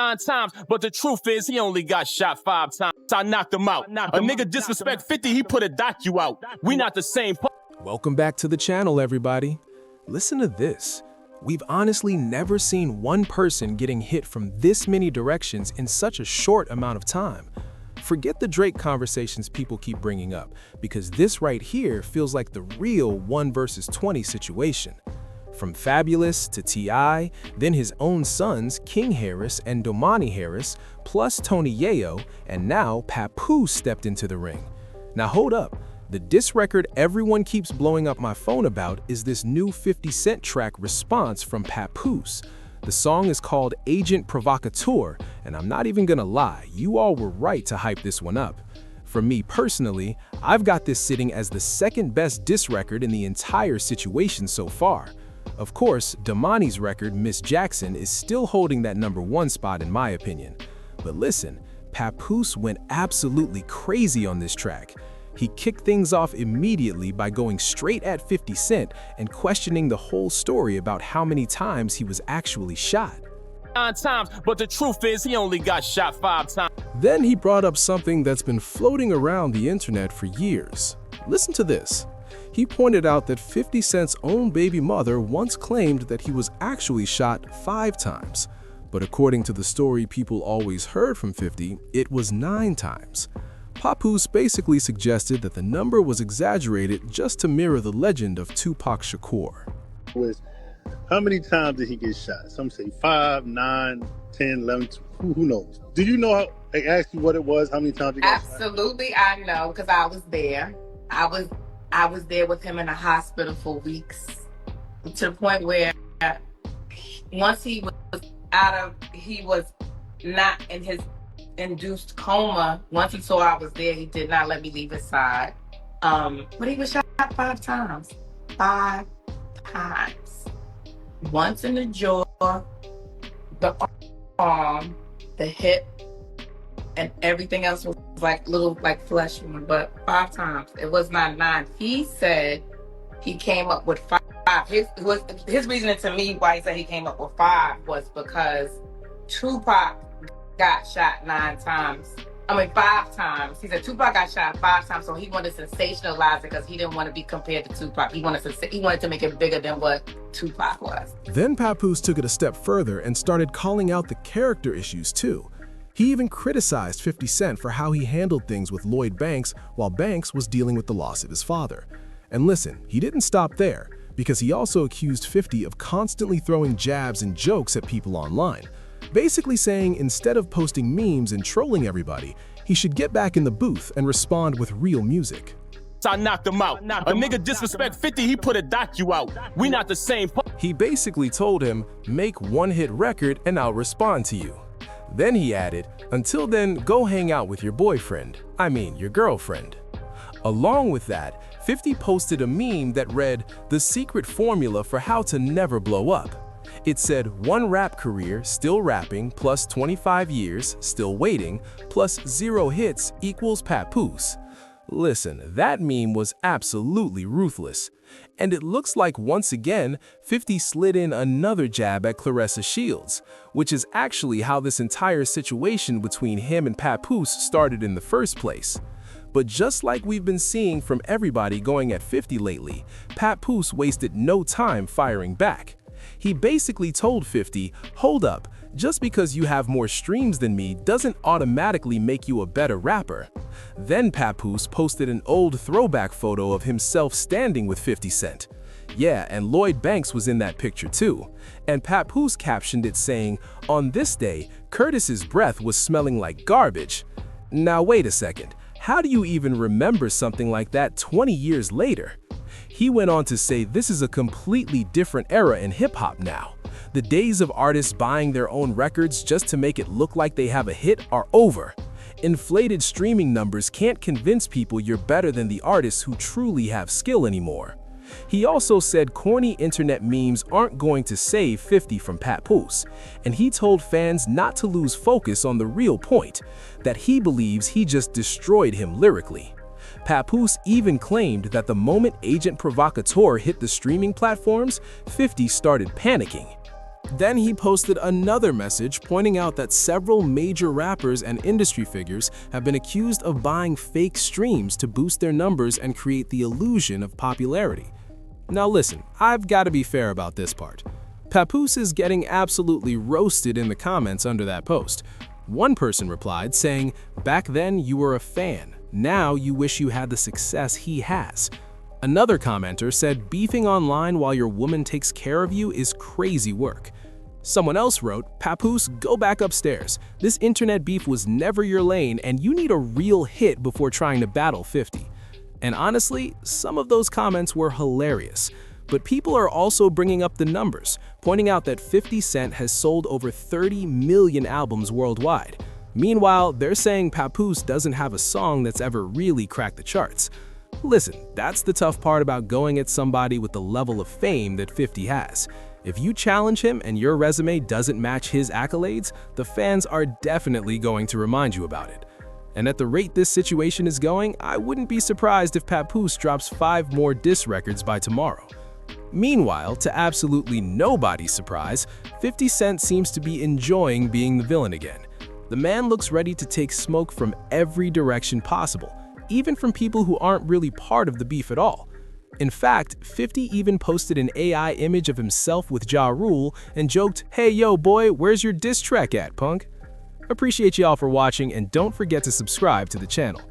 9 times, but the truth is he only got shot 5 times. I knocked him out. A nigga disrespect 50, he put a docu out. We not the same. Welcome back to the channel, everybody. Listen to this. We've honestly never seen one person getting hit from this many directions in such a short amount of time. Forget the Drake conversations people keep bringing up, because this right here feels like the real 1 versus 20 situation. From Fabulous to T.I., then his own sons, King Harris and Domani Harris, plus Tony Yayo, and now Papoose stepped into the ring. Now hold up, the diss record everyone keeps blowing up my phone about is this new 50 Cent track Response from Papoose. The song is called Agent Provocateur, and I'm not even gonna lie, you all were right to hype this one up. For me personally, I've got this sitting as the second best diss record in the entire situation so far. Of course, Domani's record, Miss Jackson, is still holding that #1 spot in my opinion. But listen, Papoose went absolutely crazy on this track. He kicked things off immediately by going straight at 50 Cent and questioning the whole story about how many times he was actually shot. 9 times, but the truth is he only got shot 5 times. Then he brought up something that's been floating around the internet for years. Listen to this. He pointed out that 50 Cent's own baby mother once claimed that he was actually shot 5 times. But according to the story people always heard from 50, it was 9 times. Papoose basically suggested that the number was exaggerated just to mirror the legend of Tupac Shakur. How many times did he get shot? Some say 5, 9, 10, 11, who knows? Do you know how they asked you what it was, how many times he got shot? Absolutely, I know, because I was there. I was there with him in the hospital for weeks, to the point where once he was not in his induced coma. Once he saw I was there, he did not let me leave his side. But he was shot 5 times. 5 times. Once in the jaw, the arm, the hip, and everything else was like little flesh wound, but 5 times. It was not 9. He said he came up with 5. His reasoning to me why he said he came up with 5 was because Tupac got shot 5 times. He said Tupac got shot 5 times, so he wanted to sensationalize it because he didn't want to be compared to Tupac. He wanted to make it bigger than what Tupac was. Then Papoose took it a step further and started calling out the character issues too. He even criticized 50 Cent for how he handled things with Lloyd Banks while Banks was dealing with the loss of his father. And listen, he didn't stop there, because he also accused 50 of constantly throwing jabs and jokes at people online. Basically saying instead of posting memes and trolling everybody, he should get back in the booth and respond with real music. I knocked him out. A nigga disrespect 50, he put a docu out. We not the same. He basically told him, make one-hit record and I'll respond to you. Then he added, until then, go hang out with your boyfriend. I mean, your girlfriend. Along with that, 50 posted a meme that read, the secret formula for how to never blow up. It said 1 rap career, still rapping, plus 25 years, still waiting, plus 0 hits equals Papoose. Listen, that meme was absolutely ruthless. And it looks like once again, 50 slid in another jab at Claressa Shields, which is actually how this entire situation between him and Papoose started in the first place. But just like we've been seeing from everybody going at 50 lately, Papoose wasted no time firing back. He basically told 50, hold up, just because you have more streams than me doesn't automatically make you a better rapper. Then Papoose posted an old throwback photo of himself standing with 50 Cent. Yeah, and Lloyd Banks was in that picture too. And Papoose captioned it saying, on this day, Curtis's breath was smelling like garbage. Now wait a second, how do you even remember something like that 20 years later? He went on to say this is a completely different era in hip-hop now. The days of artists buying their own records just to make it look like they have a hit are over. Inflated streaming numbers can't convince people you're better than the artists who truly have skill anymore. He also said corny internet memes aren't going to save 50 from Papoose, and he told fans not to lose focus on the real point, that he believes he just destroyed him lyrically. Papoose even claimed that the moment Agent Provocateur hit the streaming platforms, 50 started panicking. Then he posted another message pointing out that several major rappers and industry figures have been accused of buying fake streams to boost their numbers and create the illusion of popularity. Now listen, I've got to be fair about this part. Papoose is getting absolutely roasted in the comments under that post. One person replied saying, "Back then you were a fan, now you wish you had the success he has." Another commenter said, "Beefing online while your woman takes care of you is crazy work." Someone else wrote, "Papoose, go back upstairs. This internet beef was never your lane and you need a real hit before trying to battle 50. And honestly, some of those comments were hilarious. But people are also bringing up the numbers, pointing out that 50 Cent has sold over 30 million albums worldwide. Meanwhile, they're saying Papoose doesn't have a song that's ever really cracked the charts. Listen, that's the tough part about going at somebody with the level of fame that 50 has. If you challenge him and your resume doesn't match his accolades, the fans are definitely going to remind you about it. And at the rate this situation is going, I wouldn't be surprised if Papoose drops 5 more diss records by tomorrow. Meanwhile, to absolutely nobody's surprise, 50 Cent seems to be enjoying being the villain again. The man looks ready to take smoke from every direction possible, even from people who aren't really part of the beef at all. In fact, 50 even posted an AI image of himself with Ja Rule and joked, "Hey yo boy, where's your diss track at, punk?" Appreciate y'all for watching and don't forget to subscribe to the channel.